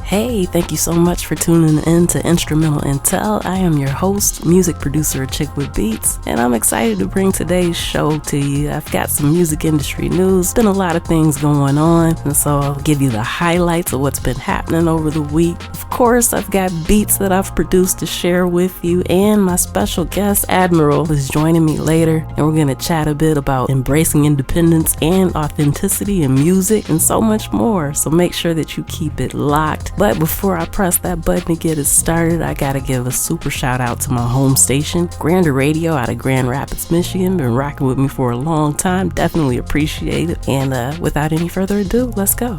Hey, thank you so much for tuning in to Instrumental Intel. I am your host, music producer, Chick with Beats, and I'm excited to bring today's show to you. I've got some music industry news, been a lot of things going on, and so I'll give you the highlights of what's been happening over the week. Of course, I've got beats that I've produced to share with you, and my special guest, Admiral, is joining me later, and we're going to chat a bit about embracing independence and authenticity in music and so much more. So make sure that you keep it locked. But before I press that button to get it started, I gotta give a super shout out to my home station, Grander Radio out of Grand Rapids, Michigan. Been rocking with me for a long time. Definitely appreciate it. And without any further ado, let's go.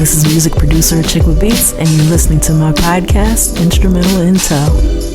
This is music producer Chick with Beats, and you're listening to my podcast, Instrumental Intel.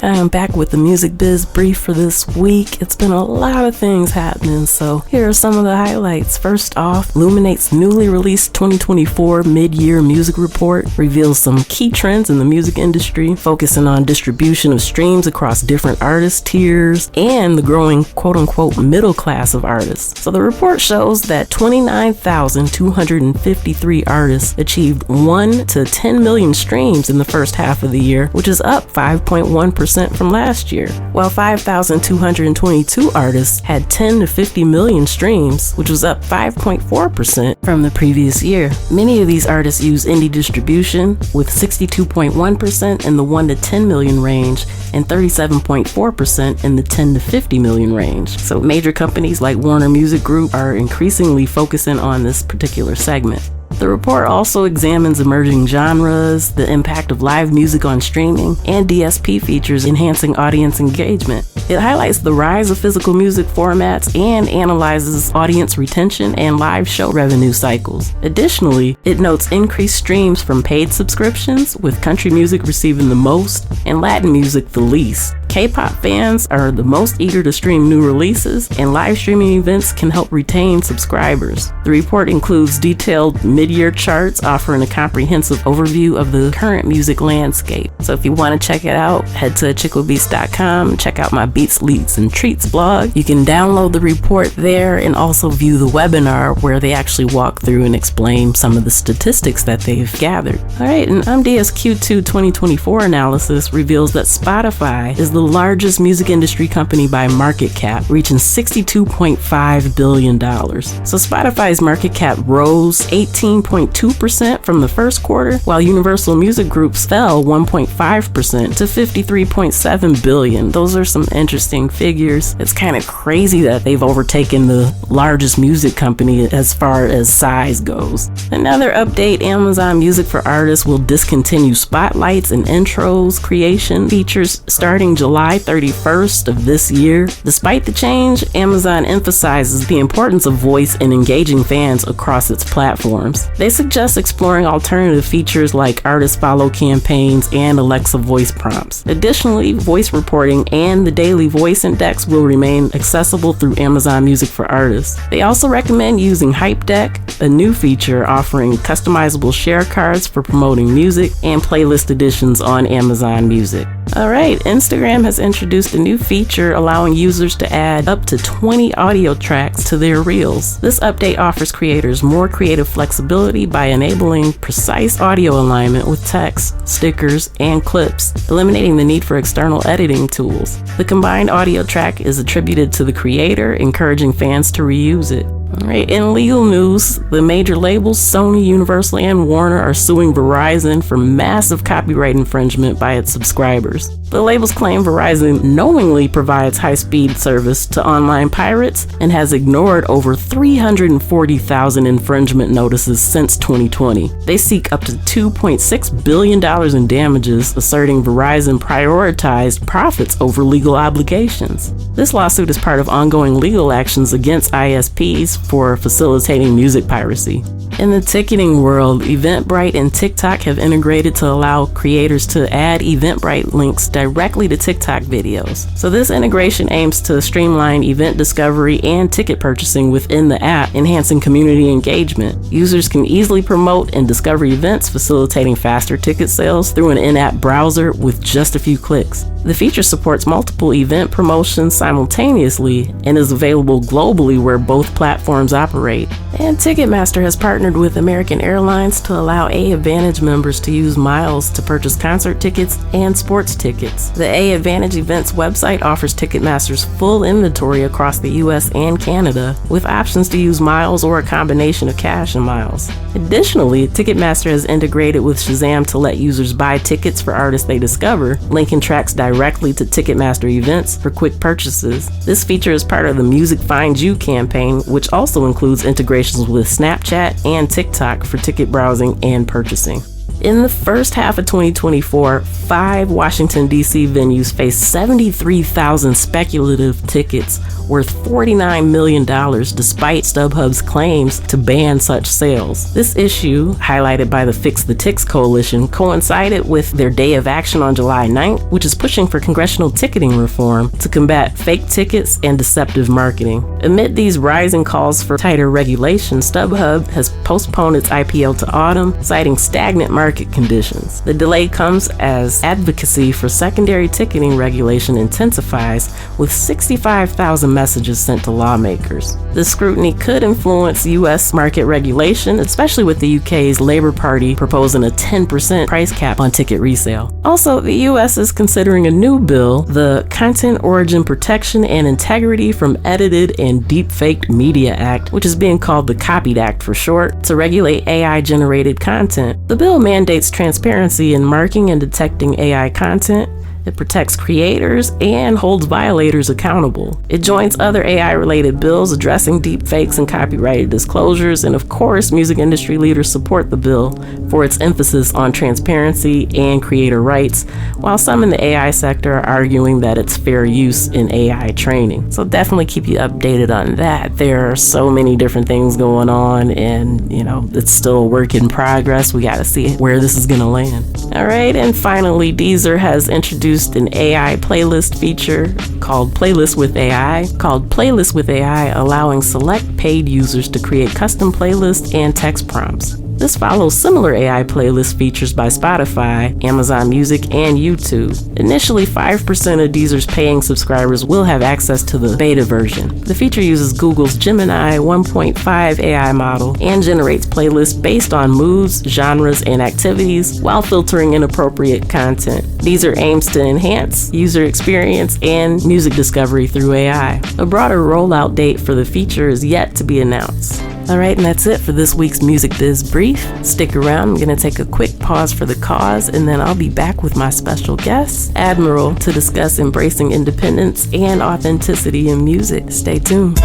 I'm back with the Music Biz Brief for this week. It's been a lot of things happening, so here are some of the highlights. First off, Luminate's newly released 2024 Mid-Year Music Report reveals some key trends in the music industry, focusing on distribution of streams across different artist tiers and the growing quote-unquote middle class of artists. So the report shows that 29,253 artists achieved 1 to 10 million streams in the first half of the year, which is up 5.1% from last year, while 5,222 artists had 10 to 50 million streams, which was up 5.4% from the previous year. Many of these artists use indie distribution, with 62.1% in the 1 to 10 million range and 37.4% in the 10 to 50 million range. So major companies like Warner Music Group are increasingly focusing on this particular segment. The report also examines emerging genres, the impact of live music on streaming, and DSP features enhancing audience engagement. It highlights the rise of physical music formats and analyzes audience retention and live show revenue cycles. Additionally, it notes increased streams from paid subscriptions, with country music receiving the most and Latin music the least. K-pop fans are the most eager to stream new releases, and live streaming events can help retain subscribers. The report includes detailed mid-year charts offering a comprehensive overview of the current music landscape. So if you want to check it out, head to chickwithbeats.com and check out my Beats, Leads, and Treats blog. You can download the report there and also view the webinar where they actually walk through and explain some of the statistics that they've gathered. All right, and MD's Q2 2024 analysis reveals that Spotify is the largest music industry company by market cap, reaching $62.5 billion. So Spotify's market cap rose 18.2% from the first quarter, while Universal Music Group's fell 1.5% to $53.7 billion. Those are some interesting figures. It's kind of crazy that they've overtaken the largest music company as far as size goes. Another update, Amazon Music for Artists will discontinue spotlights and intros creation features starting July July 31st of this year. Despite the change, Amazon emphasizes the importance of voice in engaging fans across its platforms. They suggest exploring alternative features like artist follow campaigns and Alexa voice prompts. Additionally, voice reporting and the daily voice index will remain accessible through Amazon Music for Artists. They also recommend using Hype Deck, a new feature offering customizable share cards for promoting music and playlist editions on Amazon Music. Alright, Instagram has introduced a new feature allowing users to add up to 20 audio tracks to their reels. This update offers creators more creative flexibility by enabling precise audio alignment with text, stickers, and clips, eliminating the need for external editing tools. The combined audio track is attributed to the creator, encouraging fans to reuse it. Alright, in legal news, the major labels Sony, Universal, and Warner are suing Verizon for massive copyright infringement by its subscribers. The labels claim Verizon knowingly provides high-speed service to online pirates and has ignored over 340,000 infringement notices since 2020. They seek up to $2.6 billion in damages, asserting Verizon prioritized profits over legal obligations. This lawsuit is part of ongoing legal actions against ISPs for facilitating music piracy. In the ticketing world, Eventbrite and TikTok have integrated to allow creators to add Eventbrite links directly to TikTok videos. So this integration aims to streamline event discovery and ticket purchasing within the app, enhancing community engagement. Users can easily promote and discover events, facilitating faster ticket sales through an in-app browser with just a few clicks. The feature supports multiple event promotions simultaneously and is available globally where both platforms operate. And Ticketmaster has partnered with American Airlines to allow A Advantage members to use miles to purchase concert tickets and sports tickets. The A Advantage Events website offers Ticketmaster's full inventory across the US and Canada, with options to use miles or a combination of cash and miles. Additionally, Ticketmaster has integrated with Shazam to let users buy tickets for artists they discover, linking tracks directly to Ticketmaster events for quick purchases. This feature is part of the Music Finds You campaign, which also includes integrations with Snapchat and TikTok for ticket browsing and purchasing. In the first half of 2024, 5 Washington, D.C. venues faced 73,000 speculative tickets worth $49 million despite StubHub's claims to ban such sales. This issue, highlighted by the Fix the Ticks coalition, coincided with their day of action on July 9th, which is pushing for congressional ticketing reform to combat fake tickets and deceptive marketing. Amid these rising calls for tighter regulation, StubHub has postponed its IPO to autumn, citing stagnant market conditions. The delay comes as advocacy for secondary ticketing regulation intensifies, with 65,000 messages sent to lawmakers. This scrutiny could influence U.S. market regulation, especially with the UK's Labour Party proposing a 10% price cap on ticket resale. Also, the U.S. is considering a new bill, the Content Origin Protection and Integrity from Edited and Deepfaked Media Act, which is being called the Copied Act for short, to regulate AI-generated content. The bill mandates transparency in marking and detecting AI content. It protects creators and holds violators accountable. It joins other AI-related bills addressing deepfakes and copyrighted disclosures, and of course, music industry leaders support the bill for its emphasis on transparency and creator rights, while some in the AI sector are arguing that it's fair use in AI training. So definitely keep you updated on that. There are so many different things going on, and it's still a work in progress. We gotta see where this is gonna land. All right, and finally, Deezer has introduced an AI playlist feature called Playlist with AI, allowing select paid users to create custom playlists and text prompts. This follows similar AI playlist features by Spotify, Amazon Music, and YouTube. Initially, 5% of Deezer's paying subscribers will have access to the beta version. The feature uses Google's Gemini 1.5 AI model and generates playlists based on moods, genres, and activities while filtering inappropriate content. Deezer aims to enhance user experience and music discovery through AI. A broader rollout date for the feature is yet to be announced. Alright, and that's it for this week's Music Biz Brief. Stick around, I'm going to take a quick pause for the cause, and then I'll be back with my special guest, Admiral, to discuss embracing independence and authenticity in music. Stay tuned.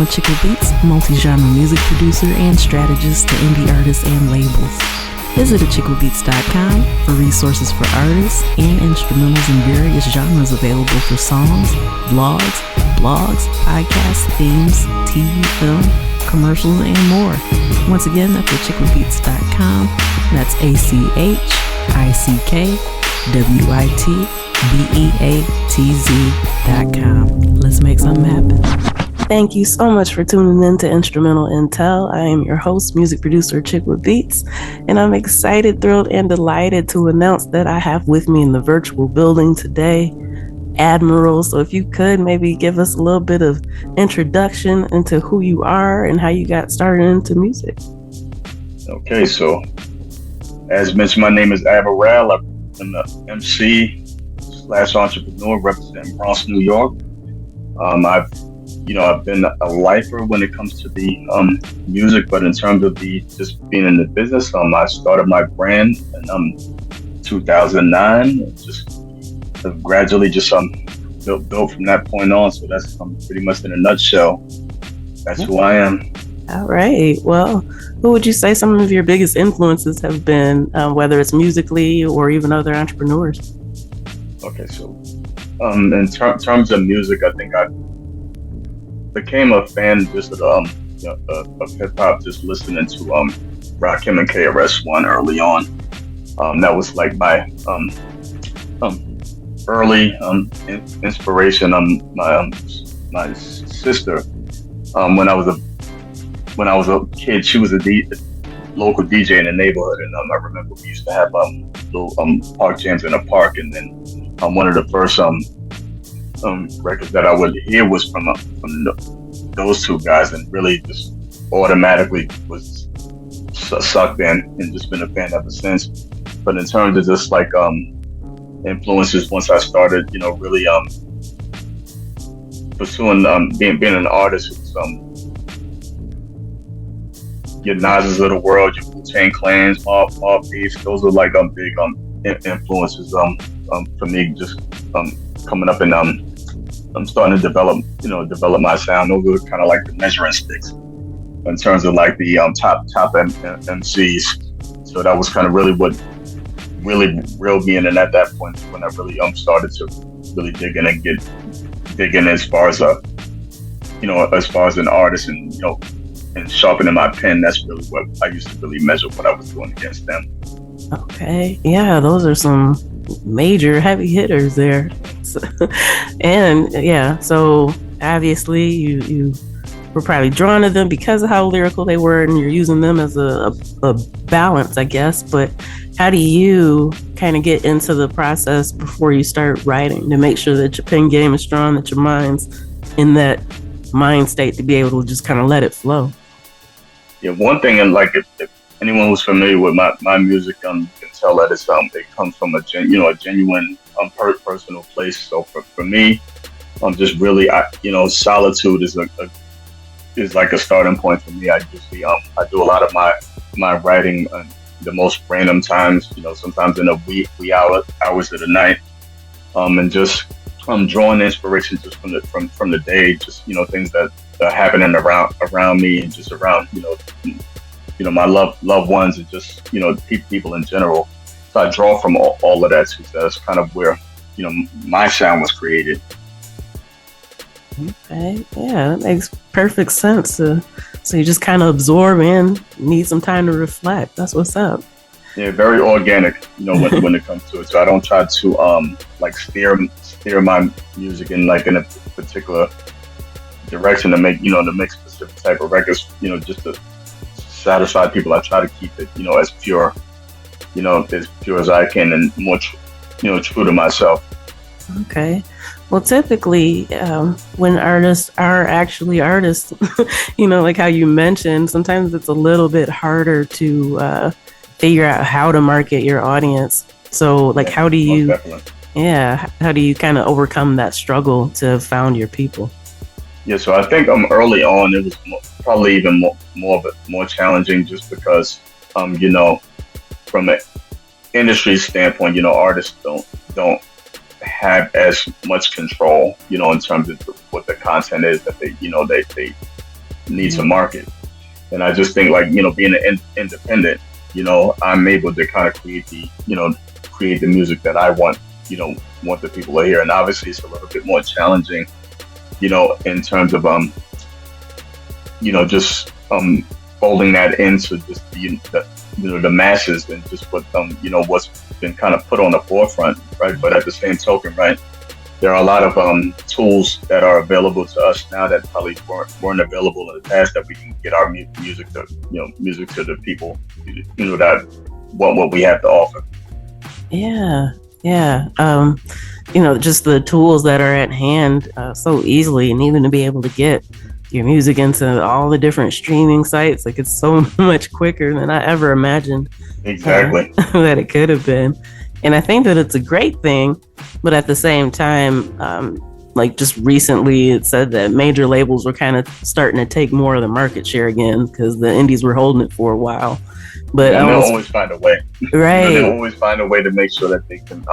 a Chick with Beats, multi-genre music producer and strategist to indie artists and labels. Visit achickwithbeats.com for resources for artists and instrumentals in various genres available for songs, blogs, podcasts, themes, TV, film, commercials, and more. Once again, that's achickwithbeats.com. That's ACHICKWITBEATZ.com. Let's make something happen. Thank you so much for tuning in to Instrumental Intel. I am your host, music producer Chick with Beats, and I'm excited, thrilled, and delighted to announce that I have with me in the virtual building today, Admiral. So if you could maybe give us a little bit of introduction into who you are and how you got started into music. Okay, so as mentioned, my name is Admiral. I'm the MC / entrepreneur representing Bronx, New York. I've been a lifer when it comes to the music, but in terms of just being in the business, I started my brand in 2009. Just gradually built from that point on. So that's pretty much in a nutshell. That's who I am. All right. Well, who would you say some of your biggest influences have been, whether it's musically or even other entrepreneurs? Okay, so in terms of music, I think I became a fan just of hip hop, just listening to Rakim and KRS-One early on. That was like my early inspiration. My sister, when I was a kid, she was a local DJ in the neighborhood, and I remember we used to have little park jams in a park, and then one of the first records that I would hear was from those two guys, and really just automatically was sucked in and just been a fan ever since. But in terms of just like influences, once I started, really pursuing being an artist, who's your Nas's of the world, your Wu-Tang Clans, Mobb Deep, those are like big influences for me, just coming up, and I'm starting to develop my sound. Those are kind of like the measuring sticks in terms of like the top MCs. So that was kind of really what really reeled me in, and at that point when I really started to really dig in as far as as far as an artist, and sharpening my pen. That's really what I used to really measure what I was doing against them. Okay, yeah, those are some major heavy hitters there. So obviously you were probably drawn to them because of how lyrical they were, and you're using them as a balance, I guess. But how do you kind of get into the process before you start writing to make sure that your pen game is strong, that your mind's in that mind state to be able to just kind of let it flow? Yeah, one thing, and like if anyone who's familiar with my music, can tell that it comes from a genuine personal place. So for me, just really solitude is like a starting point for me. I usually I do a lot of my writing the most random times, sometimes in the wee hours of the night, and just drawing inspiration just from the day, just things that are happening around me, and just around my loved ones, and just people in general. So I draw from all of that. So that's kind of where my sound was created. Okay, yeah, that makes perfect sense. So you just kind of absorb and need some time to reflect. That's what's up. Yeah, very organic, when it comes to it. So I don't try to like steer my music in a particular direction to make specific type of records, just to satisfy people. I try to keep it, as pure as I can, and more true to myself. Okay. Well, typically, when artists are actually artists, like how you mentioned, sometimes it's a little bit harder to figure out how to market your audience. So, like, how do you kind of overcome that struggle to found your people? Yeah, so I think early on it was probably even more challenging, just because from an industry standpoint, artists don't have as much control, in terms of what the content is that they needs a market. And I just think like, being an independent, I'm able to kind of create the music that I want the people to hear. And obviously it's a little bit more challenging, in terms of, just folding that into just the masses and just what's been kind of put on the forefront, right? But at the same token, right, there are a lot of tools that are available to us now that probably weren't available in the past, that we can get our music to the people that want what we have to offer. Yeah. Just the tools that are at hand so easily, and even to be able to get your music into all the different streaming sites, like, it's so much quicker than I ever imagined. Exactly. That it could have been. And I think that it's a great thing, but at the same time, like just recently it said that major labels were kind of starting to take more of the market share again, because the indies were holding it for a while. But they'll always find a way, right? They'll always find a way to make sure that they can,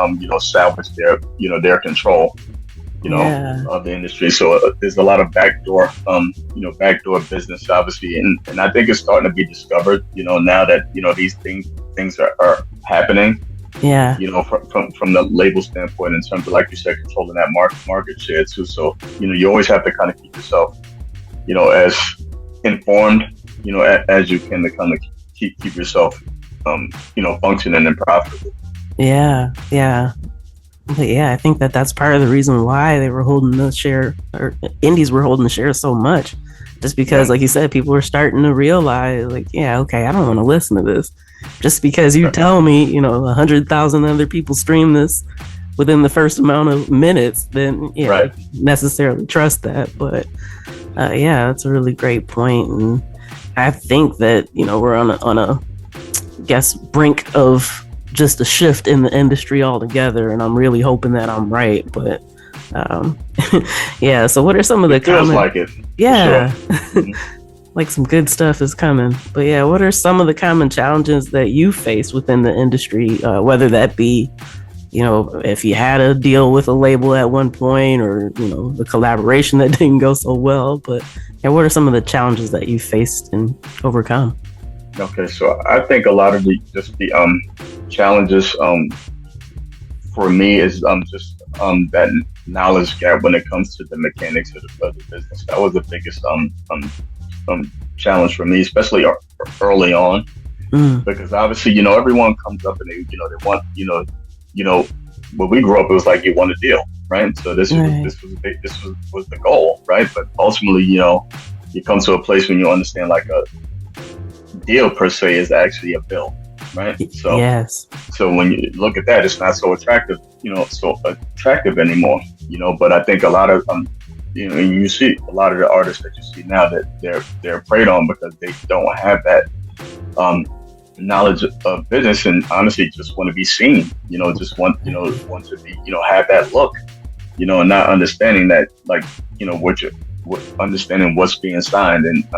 salvage their control, of the industry. So there's a lot of backdoor business, obviously, and I think it's starting to be discovered, now that these things are happening. Yeah. From the label standpoint, in terms of, like you said, controlling that market share too. So you always have to kind of keep yourself, as informed, as you can, to kind of keep yourself, functioning and profitable. Yeah. But yeah, I think that's part of the reason why they were holding the share, or indies were holding the share so much, just because, like you said, people were starting to realize, like, yeah, okay, I don't want to listen to this. Just because you tell me, 100,000 other people stream this within the first amount of minutes, then I necessarily trust that. But that's a really great point, and I think that we're on a brink of just a shift in the industry altogether, and I'm really hoping that I'm right. But so what are some of the feels like it? Yeah. Sure. Like some good stuff is coming. But yeah, what are some of the common challenges that you face within the industry, whether that be, if you had a deal with a label at one point, or, the collaboration that didn't go so well, but what are some of the challenges that you faced and overcome? Okay, so I think a lot of the challenges for me is just that knowledge gap when it comes to the mechanics of the business. That was the biggest challenge for me, especially early on, because obviously everyone comes up and they want when we grew up, it was like you want a deal, right? So this was the goal, right? But ultimately, you come to a place when you understand, like, a deal per se is actually a bill, right? So yes. So when you look at that, it's not so attractive anymore, But I think a lot of you see a lot of the artists that you see now, that they're preyed on because they don't have that knowledge of business, and honestly just want to be seen, just want to be, have that look, and not understanding that, like, understanding what's being signed, and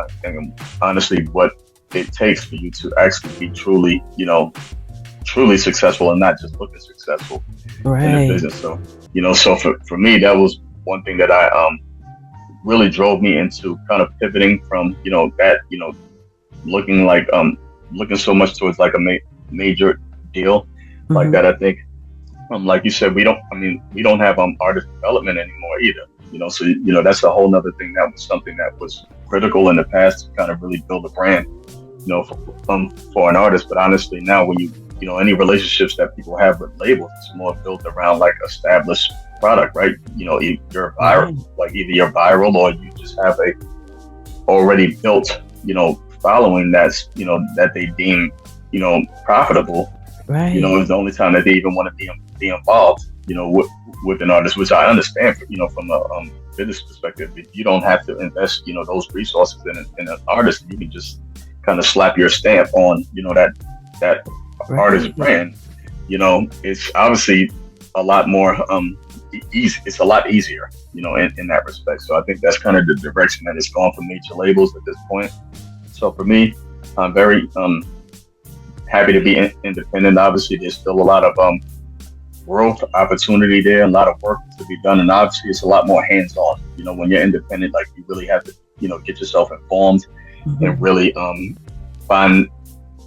honestly what it takes for you to actually be truly successful, and not just looking successful in the business. So, so for me, that was one thing that I really drove me into kind of pivoting from, looking so much towards like a major deal like that. I think, like you said, we don't have artist development anymore either. So that's a whole nother thing. That was something that was critical in the past to kind of really build a brand, for an artist. But honestly, now when you any relationships that people have with labels, it's more built around like established product, right? You're viral, like either you're viral or you just have a already built, following that's, that they deem, profitable. Right. It's the only time that they even want to be involved, with an artist, which I understand, from a business perspective. If you don't have to invest, those resources in an artist, you can just kind of slap your stamp on, that artist brand. It's obviously a lot more easy. It's a lot easier, in that respect. So I think that's kind of the direction that it's gone for major labels at this point. So for me, I'm very happy to be independent. Obviously, there's still a lot of growth opportunity there, a lot of work to be done, and obviously it's a lot more hands-on. When you're independent, like, you really have to, get yourself informed and really find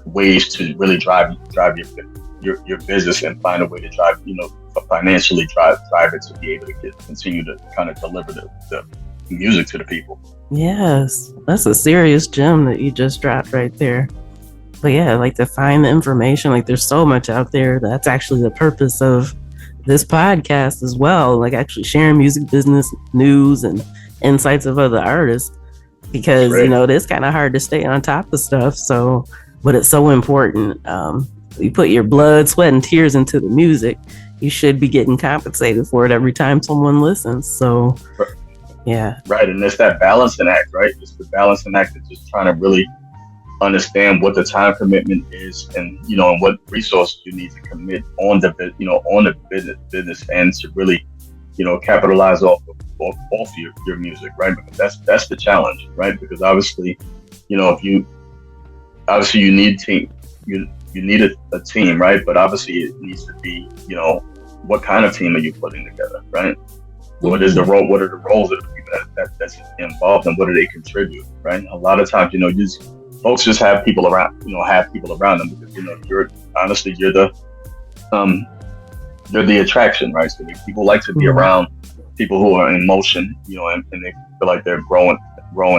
ways to really drive your business and find a way to drive, financially drive it to be able to continue to kind of deliver the music to the people. Yes, that's a serious gem that you just dropped right there. But yeah, like to find the information, like there's so much out there. That's actually the purpose of this podcast as well, like actually sharing music business news and insights of other artists, because it's kind of hard to stay on top of stuff. So, but it's so important. You put your blood, sweat, and tears into the music, you should be getting compensated for it every time someone listens. So yeah, right. And it's that balancing act, right? It's the balancing act of just trying to really understand what the time commitment is, and and what resources you need to commit on the business end to really capitalize off your music, right? Because that's the challenge, right? Because obviously if you need team, you need a team, right? But obviously it needs to be what kind of team are you putting together, right? What is the role? What are the roles of the people that's involved, and what do they contribute, right? A lot of times folks just have people around, them because you're the attraction, right? So people like to be around people who are in motion, and they feel like they're growing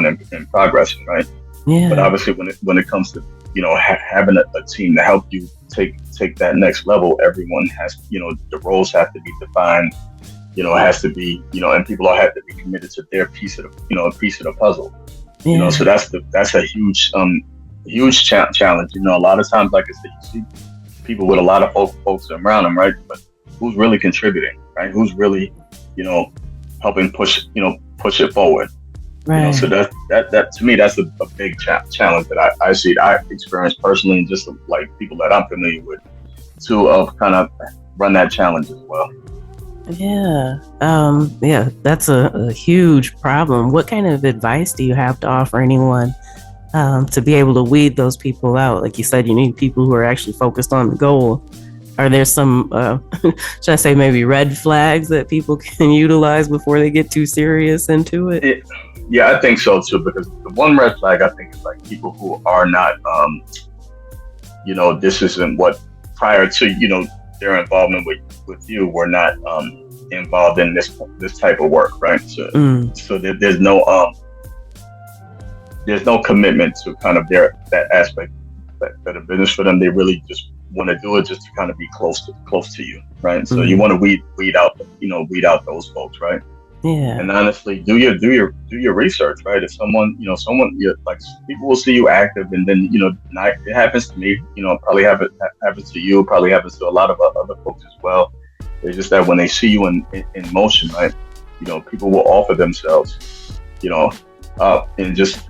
and progressing, right? Yeah. But obviously, when it comes to having a team to help you take that next level, everyone has the roles have to be defined. It has to be and people all have to be committed to their piece of the puzzle. Yeah. So that's a huge challenge. A lot of times, like I said, you see people with a lot of folks around them, right? But who's really contributing, right? Who's really, helping push it forward. Right. So that to me, that's a big challenge that I see. I experienced personally, and just like people that I'm familiar with, to kind of run that challenge as well. Yeah. That's a huge problem. What kind of advice do you have to offer anyone to be able to weed those people out? Like you said, you need people who are actually focused on the goal. Are there some, should I say maybe red flags that people can utilize before they get too serious into it? Yeah, I think so too, because the one red flag I think is like people who are not, this isn't what prior to, their involvement with you were not involved in this type of work, right? So there's no commitment to kind of that aspect that a business for them. They really just want to do it just to kind of be close to you, right? So you want to weed out those folks, right? Yeah. And honestly, do your research, right? If someone like people will see you active, and then it happens to me, probably happens to you, probably happens to a lot of other folks as well. It's just that when they see you in motion, right? People will offer themselves, and just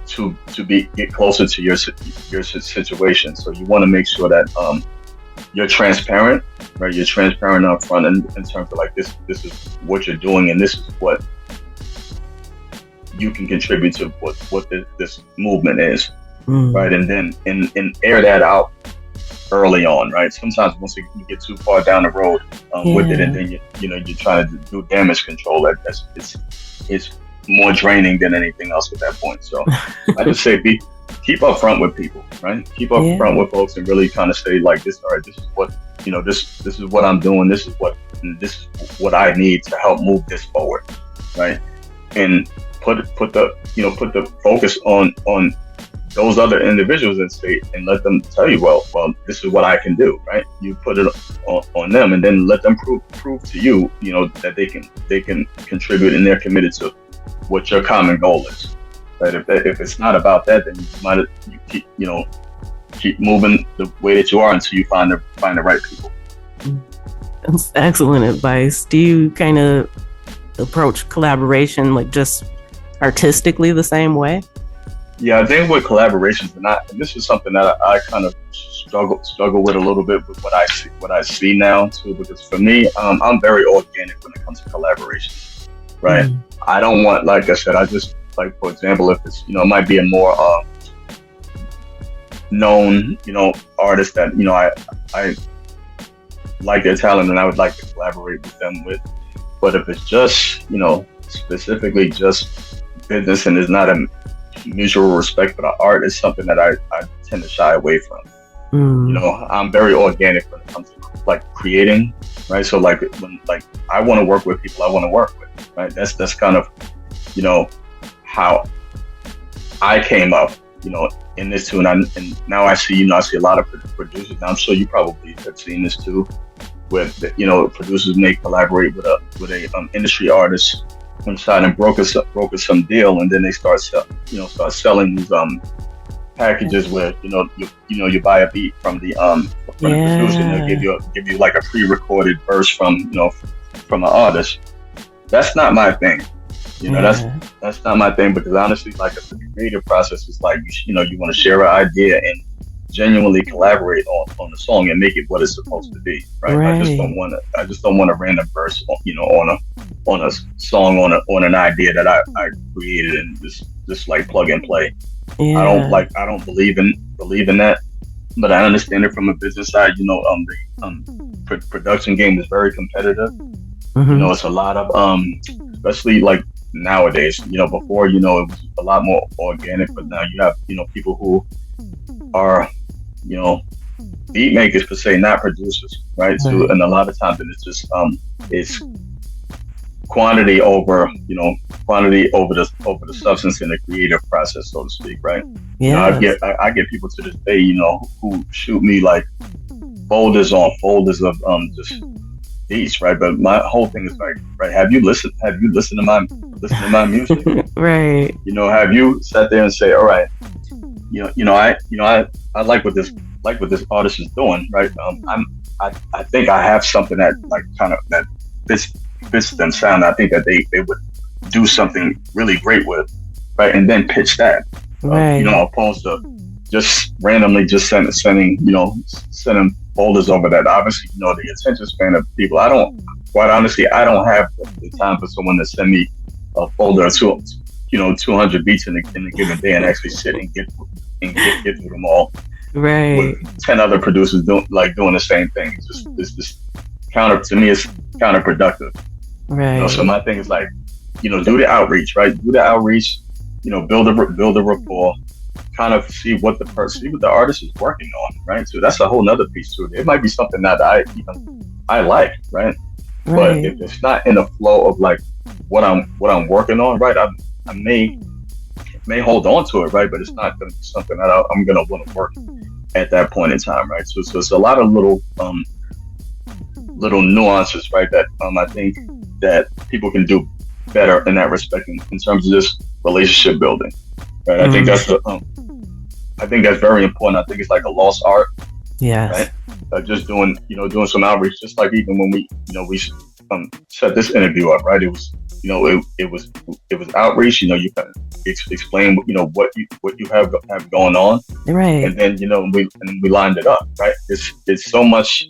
to get closer to your situation. So you want to make sure that you're transparent, right? You're transparent up front in terms of like this is what you're doing, and this is what you can contribute to what this movement is, right? And then and air that out early on, right? Sometimes once you get too far down the road with it, and then you're trying to do damage control, it's more draining than anything else at that point. So I just say keep up front with people, right? Keep up front with folks and really kind of say like this, all right, this is what this is what I'm doing, this is what I need to help move this forward, right? And put the focus on those other individuals in state and let them tell you, well, this is what I can do, right? You put it on them, and then let them prove to you, that they can contribute, and they're committed to what your common goal is, right? If it's not about that, then you keep moving the way that you are until you find the right people. That's excellent advice. Do you kind of approach collaboration like just artistically the same way? Yeah, I think with collaborations, and this is something that I kind of struggle with a little bit with what I see now too, because for me, I'm very organic when it comes to collaborations, right? I don't want, like I said, I just like, for example, if it's it might be a more known artist that I like their talent and I would like to collaborate with them with, but if it's just specifically just business and there's not a mutual respect for the art, is something that I tend to shy away from. You know, I'm very organic when it comes to like creating, right? So like when like I want to work with people I want to work with, right? That's kind of, you know, how I came up, you know, in this too. And now I see, you know, I see a lot of producers. Now I'm sure you probably have seen this too, with, you know, producers may collaborate with a industry artist inside and broker some deal, and then they start selling these packages where you buy a beat from the producer, and they'll give you like a pre-recorded verse from an artist. That's not my thing. You know, that's not my thing, because honestly, like the creative process is like, you want to share an idea and genuinely collaborate on the song and make it what it's supposed to be, right? I just don't want a random verse, on a song on an idea that I created and just like plug and play. I don't believe in that, but I understand it from a business side. You know, the production game is very competitive. You know, it's a lot of especially like nowadays. You know, before, you know, it was a lot more organic, but now you have, you know, people who are, you know, beat makers per se, not producers, right? So, and a lot of times it's just it's quantity over the substance in the creative process, so to speak, right? You know, I get people to this day, you know, who shoot me like folders on folders of just beats, right? But my whole thing is like, right, have you listened to my music? Right. You know, have you sat there and say, all right, I like what this artist is doing, right? I think I have something that like kind of that fits them sound. I think that they would do something really great with, right? And then pitch that, you know, opposed to just randomly just sending folders over that. Obviously, you know, the attention span of people. I don't have the time for someone to send me a folder of 200 beats in a given day and actually sit and get through them all. Right. With 10 other producers doing the same thing. It's just counterproductive. Right. You know, so my thing is like, you know, do the outreach, right? Do the outreach, you know, build a rapport, kind of see what the artist is working on, right? So that's a whole nother piece to it. It might be something that I like, right? But if it's not in the flow of like what I'm working on, right, I may hold on to it, right? But it's not going to be something that I'm going to want to work at that point in time, right? So it's a lot of little nuances, right? That I think that people can do better in that respect in terms of just relationship building, right? I think that's very important. I think it's like a lost art. Yes. Right? Just doing some outreach, just like even when we set this interview up, right? It was, you know, it was outreach. You know, you can explain, you know, what you have going on, right? And then, you know, we lined it up, right? It's so much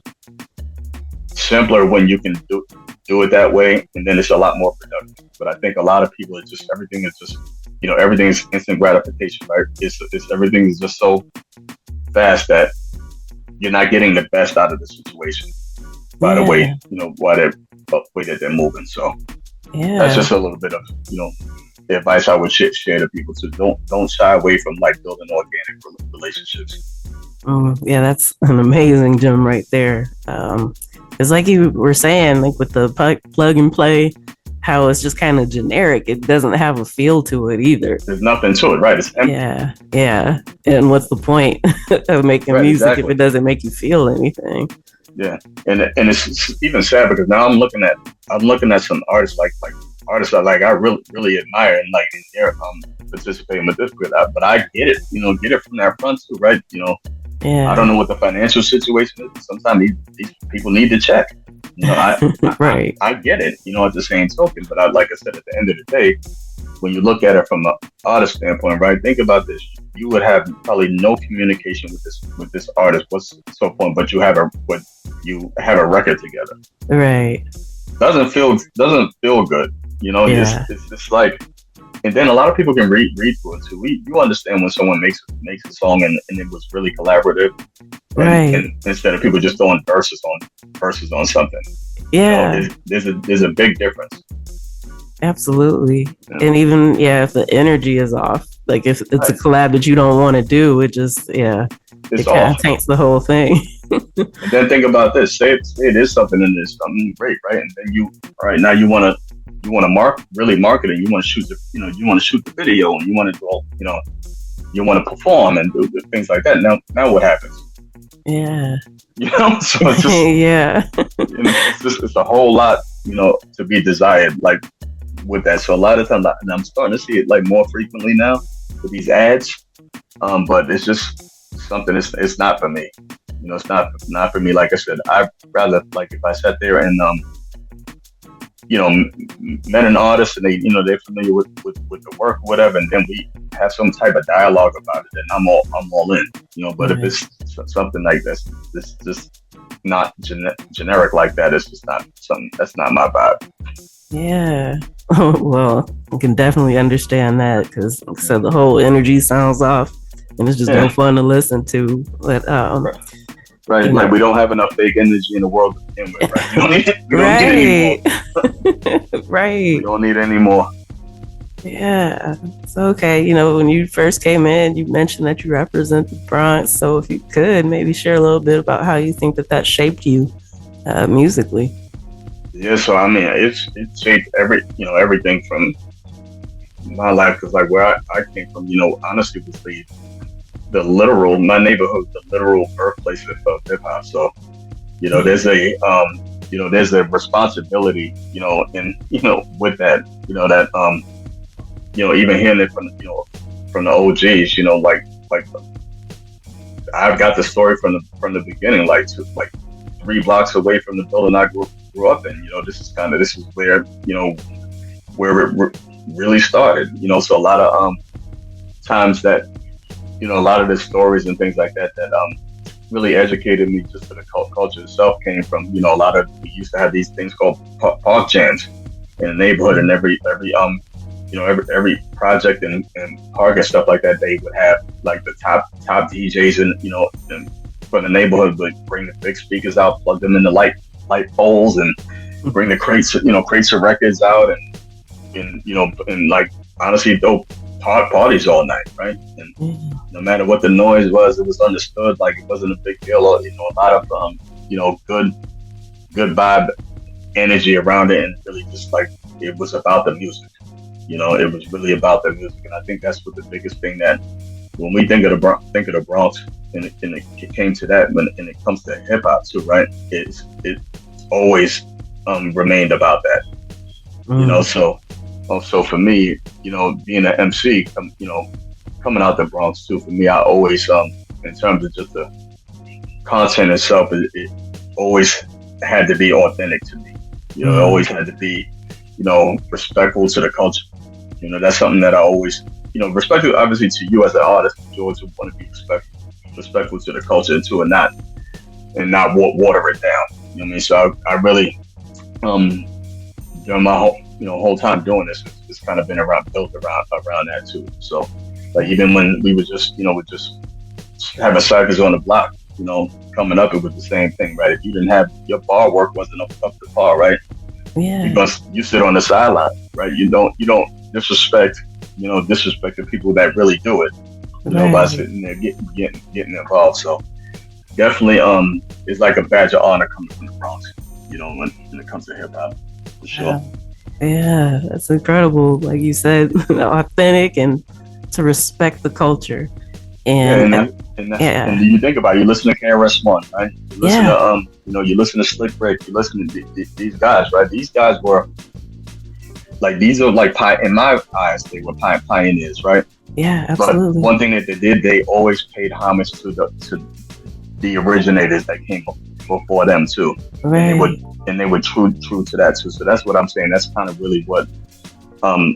simpler when you can do it that way, and then it's a lot more productive. But I think a lot of people, everything is instant gratification, right? Everything is just so fast that you're not getting the best out of the situation by the way, you know, the way that they're moving. So that's just a little bit of, you know, the advice I would share to people. So don't shy away from like building organic relationships. Yeah, that's an amazing gem right there. It's like you were saying, like with the plug and play, how it's just kind of generic. It doesn't have a feel to it either. There's nothing to it, right? It's empty. Yeah. And what's the point of making music if it doesn't make you feel anything? Yeah, and it's even sad because now I'm looking at some artists like artists I really admire, and like they're participating with this, but I get it from that front too, right? You know, I don't know what the financial situation is. Sometimes these people need to check. You know, I get it. You know, at the same token, but like I said, at the end of the day, when you look at it from an artist standpoint, right? Think about this: you would have probably no communication with this artist whatsoever, but you have a record together. Right. Doesn't feel good. You know, it's just like, and then a lot of people can read through it too. You understand when someone makes a song and it was really collaborative, and instead of people just throwing verses on something. Yeah, you know, there's a big difference. Absolutely. Yeah. And even, if the energy is off, like if it's a collab that you don't want to do, it just, it's it kind of off. taints the whole thing. And then think about this. Say it is something and it's something great, right? And then all right, now you want to really market it. You want to shoot you want to shoot the video and you want to do you want to perform and do things like that. Now what happens? Yeah. So it's just, yeah. It's a whole lot, to be desired, like with that. So a lot of times, and I'm starting to see it like more frequently now with these ads. But it's just something. It's not for me. It's not for me. Like I said, I'd rather, like, if I sat there and met an artist and they're familiar with the work or whatever, and then we have some type of dialogue about it, then I'm all in. But if it's something like this just not generic like that, it's just not something, that's not my vibe. Yeah. Well, I can definitely understand that because, like I said, the whole energy sounds off and it's just no fun to listen to. But right. Like, we don't have enough fake energy in the world to begin with, right? We don't need any more. Right. We don't need any more. Yeah. It's okay. When you first came in, you mentioned that you represent the Bronx. So if you could maybe share a little bit about how you think that shaped you musically. Yeah, so I mean, it shaped everything from my life, because like where I came from, honestly, was my neighborhood, the literal birthplace of hip hop. So, there's a responsibility, in with that, even hearing it from the OGs, like I've got the story from the beginning, like 3 blocks away from the building I grew up in. This is where where it really started. So a lot of times that a lot of the stories and things like that really educated me just to the culture itself came from we used to have these things called park jams in the neighborhood, and every project and park and stuff like that, they would have like the top DJs and from the neighborhood would bring the big speakers out, plug them in the light poles, and bring the crates of records out, and like, honestly, dope parties all night, right? And no matter what the noise was, it was understood, like it wasn't a big deal. Or, a lot of good vibe energy around it, and really just like it was about the music. It was really about the music, and I think that's what the biggest thing that when we think of the Bronx, and it came to that when it comes to hip hop too, right? It always remained about that, So for me, being an MC, coming out the Bronx too, for me, I always, in terms of just the content itself, it always had to be authentic to me. It always had to be, respectful to the culture. That's something that I always, respectful, obviously, to you as an artist. You always want to be respectful to the culture too, and not water it down. You know what I mean? So I really, during my whole time doing this, it's kind of been built around that too. So, like, even when we would just having cyphers on the block, coming up, it was the same thing, right? If you didn't have your bar work wasn't up to par, right? Yeah. You sit on the sideline, right? You don't disrespect the people that really do it, by sitting there getting involved. So definitely, it's like a badge of honor coming from the Bronx, when it comes to hip hop, for sure. Yeah, that's incredible. Like you said, authentic and to respect the culture. And you think about it, you listen to KRS-One, right? You listen to you listen to Slick Rick, you listen to these guys, right? These guys were like, these are like, in my eyes, they were pioneers, right? Yeah, absolutely. But one thing that they did, they always paid homage to the originators that came before them too. Right. And they were true to that too. So that's what I'm saying. That's kind of really what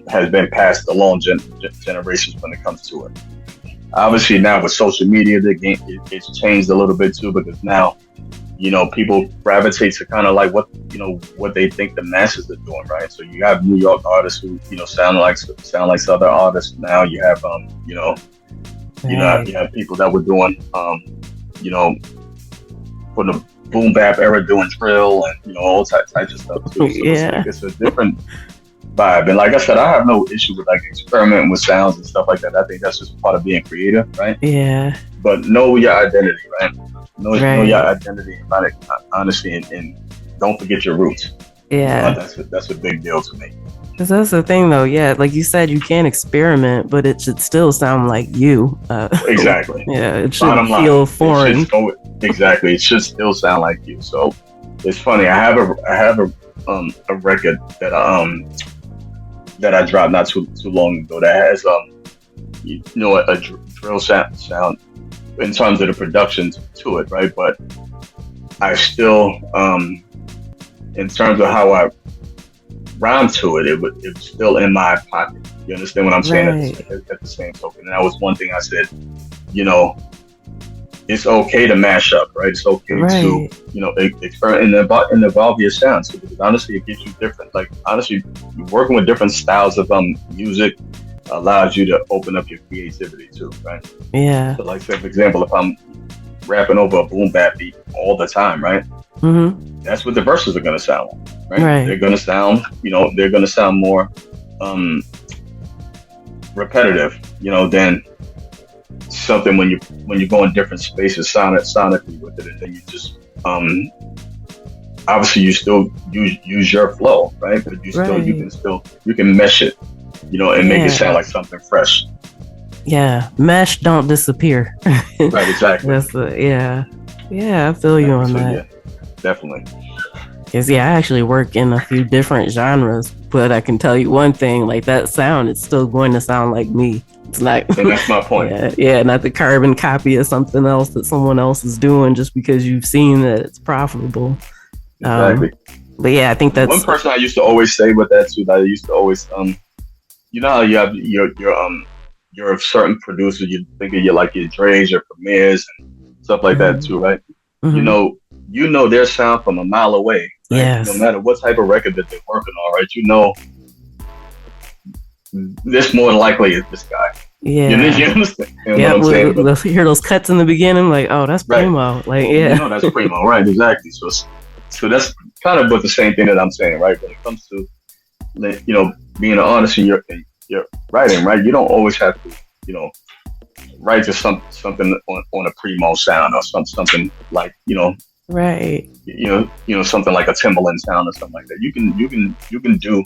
has been passed along generations when it comes to it. Obviously now with social media, the game it's changed a little bit too, because now people gravitate to kind of like what they think the masses are doing, right? So you have New York artists who sound like Southern artists. Now you have you have people that were doing for the boom bap era, doing drill and all types of stuff too. So it's a different vibe. And like I said, I have no issue with like experimenting with sounds and stuff like that. I think that's just part of being creative, right? Yeah. But know your identity, right? Know your Right. identity, and honesty, and don't forget your roots. Yeah. That's a big deal to me. Because that's the thing, though. Yeah, like you said, you can experiment, but it should still sound like you. Exactly. Yeah, it Bottom shouldn't line, feel foreign. exactly. It should still sound like you. So it's funny. I have a record that I dropped not too long ago that has a drill sound in terms of the production to it, right? But I still in terms of how I rhyme to it, it was still in my pocket. You understand what I'm saying? Right. At the same token, and that was one thing I said. You know, it's okay to mash up, right? It's okay to experiment and evolve your sounds, because honestly, it gives you different. Like honestly, working with different styles of music allows you to open up your creativity too, right? Yeah. So, like, say for example, if I'm rapping over a boom bap beat all the time, right? Mm-hmm. That's what the verses are going to sound like, right? Right. They're going to sound, they're going to sound more repetitive, than something when you go in different spaces sonically with it, and then you just obviously you still use your flow, right? But you can mesh it, and make it sound like something fresh. Yeah, mesh don't disappear. Right, exactly. Yeah, I feel you on that. Yeah, definitely. Because I actually work in a few different genres, but I can tell you one thing: like that sound, it's still going to sound like me. It's not. And that's my point. Yeah, not the carbon copy of something else that someone else is doing just because you've seen that it's profitable. Exactly. But yeah, I think that's one person I used to always say with that too. That I used to always how you have your certain producers. You think of your Dre's, your Premiers, and stuff like that too, right? Mm-hmm. You know their sound from a mile away. Right? Yes. No matter what type of record that they're working on, right? This more than likely is this guy. Yeah. You understand what I'm saying? We'll hear those cuts in the beginning, like, oh, that's Primo. Right. Like, yeah. That's Primo, right? Exactly. So that's kind of what the same thing that I'm saying, right? When it comes to being an artist in your writing, right? You don't always have to, write just something on a Primo sound or something like, right. Something like a Timbaland sound or something like that. You can do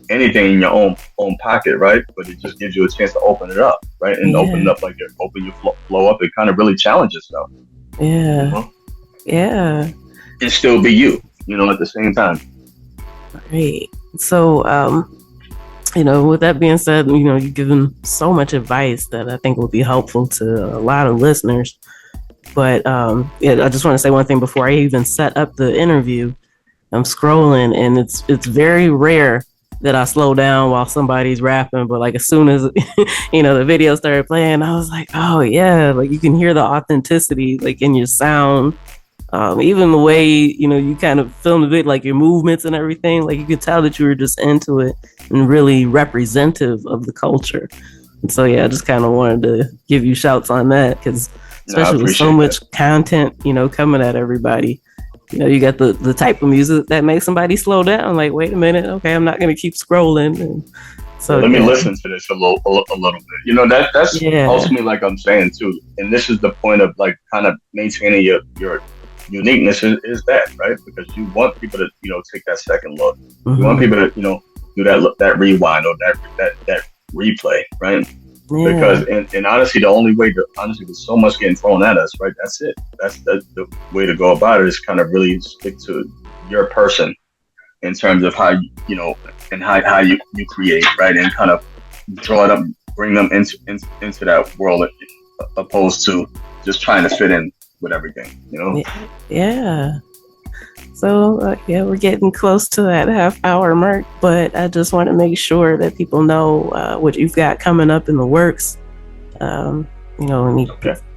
anything in your own pocket, right? But it just gives you a chance to open it up, right? And open it up, open your flow up. It kind of really challenges stuff. Yeah. Yeah. And still be you, at the same time. Right. So, with that being said, you've given so much advice that I think will be helpful to a lot of listeners. But I just want to say one thing before I even set up the interview. I'm scrolling, and it's very rare that I slow down while somebody's rapping. But like as soon as the video started playing, I was like, oh yeah, like you can hear the authenticity like in your sound. Even the way you kind of filmed the video, like your movements and everything, like you could tell that you were just into it and really representative of the culture. And so I just kind of wanted to give you shouts on that, because especially with so much content coming at everybody, you got the type of music that makes somebody slow down, like, wait a minute, okay, I'm not going to keep scrolling. And so let me listen to this a little bit. That's ultimately, like I'm saying too, and this is the point of like kind of maintaining your uniqueness is that, right? Because you want people to take that second look. You want people to do that rewind or that replay, right? Yeah. Because and honestly, the only way with so much getting thrown at us, right? That's it. That's the way to go about it, is kind of really stick to your person in terms of how and how you create, right? And kind of draw it up, bring them into that world, opposed to just trying to fit in with everything, Yeah. So we're getting close to that half-hour mark, but I just want to make sure that people know what you've got coming up in the works. Any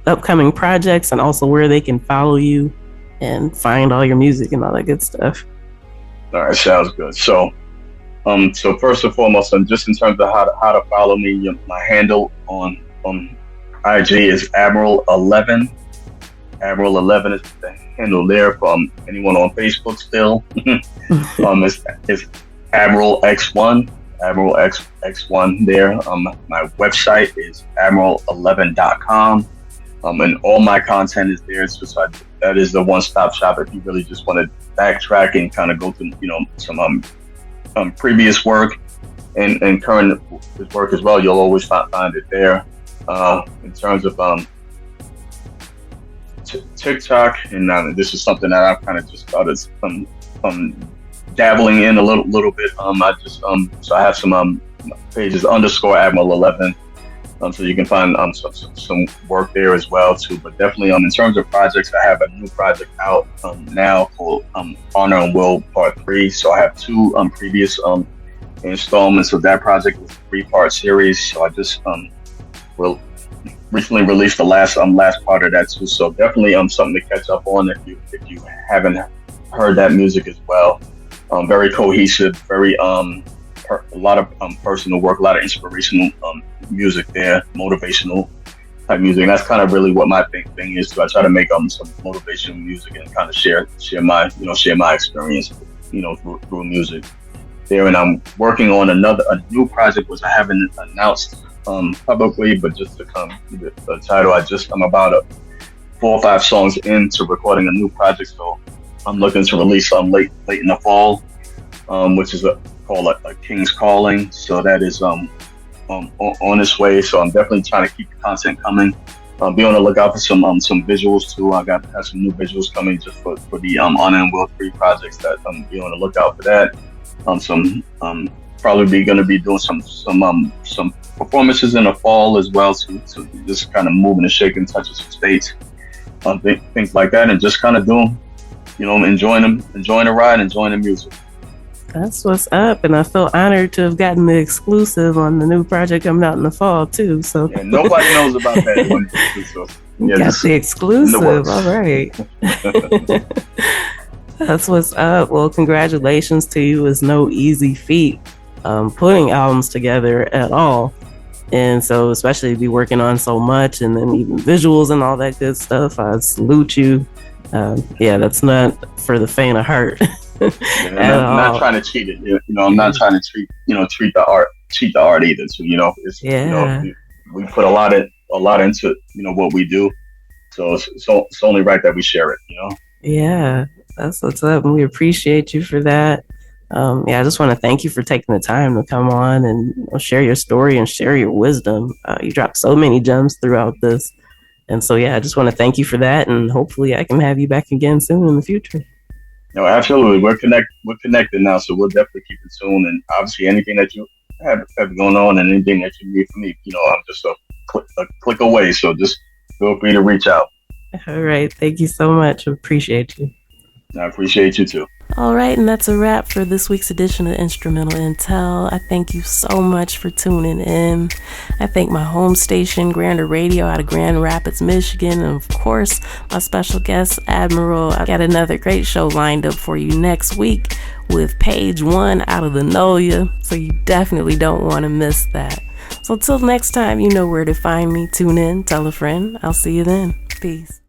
upcoming projects, and also where they can follow you and find all your music and all that good stuff. All right, sounds good. So first and foremost, just in terms of how to follow me, my handle on IG is Admiral 11. Admiral 11 is the handle there. From anyone on Facebook still, it's Admiral X1, Admiral X1 there. My website is admiral11.com. And all my content is there. That is the one-stop shop if you really just want to backtrack and kind of go through, some previous work and current work as well. You'll always find it there. In terms of TikTok, and this is something that I've kind of just started dabbling in a little bit. So I have some pages _Admiral11. So you can find some work there as well too. But definitely in terms of projects, I have a new project out now called Honor and Will Part 3. So I have two previous installments of that project. It was a 3-part series. So I just recently released the last part of that too. So definitely something to catch up on if you haven't heard that music as well. Very cohesive, very a lot of personal work, a lot of inspirational music there, motivational type music. And that's kind of really what my thing is. So I try to make some motivational music and kind of share my experience, through music there. And I'm working on a new project which I haven't announced publicly, but just to come with the title, I'm about 4 or 5 songs into recording a new project. So I'm looking to release some late in the fall, which is called a King's Calling. So that is on its way. So I'm definitely trying to keep the content coming. Be on the lookout for some visuals too. I have some new visuals coming just for the Honor and Will 3 projects. That be on the lookout for that. Probably going to be doing some performances in the fall as well. So just kind of moving and shaking, touching some states, things like that, and just kind of doing, enjoying the ride, enjoying the music. That's what's up, and I feel honored to have gotten the exclusive on the new project coming out in the fall too. So nobody knows about that. So, got the exclusive. All right. That's what's up. Well, congratulations to you. It's no easy feat putting albums together at all, and so especially to be working on so much and then even visuals and all that good stuff. I salute you. That's not for the faint of heart. I'm not trying to cheat it. I'm not trying to cheat the art either. So we put a lot into what we do. So it's only right that we share it. Yeah, that's what's up, and we appreciate you for that. I just want to thank you for taking the time to come on and share your story and share your wisdom. You dropped so many gems throughout this, and so I just want to thank you for that, and hopefully I can have you back again soon in the future. No, absolutely. We're connected now, so we'll definitely keep in tune. And obviously, anything that you have going on and anything that you need from me, I'm just a click away. So just feel free to reach out. All right. Thank you so much. Appreciate you. I appreciate you too. All right, and that's a wrap for this week's edition of Instrumental Intel. I thank you so much for tuning in. I thank my home station, Grander Radio, out of Grand Rapids, Michigan, and of course, my special guest, Admiral. I got another great show lined up for you next week with Page 1 out of the NOLA, so you definitely don't want to miss that. So till next time, you know where to find me. Tune in, tell a friend. I'll see you then. Peace.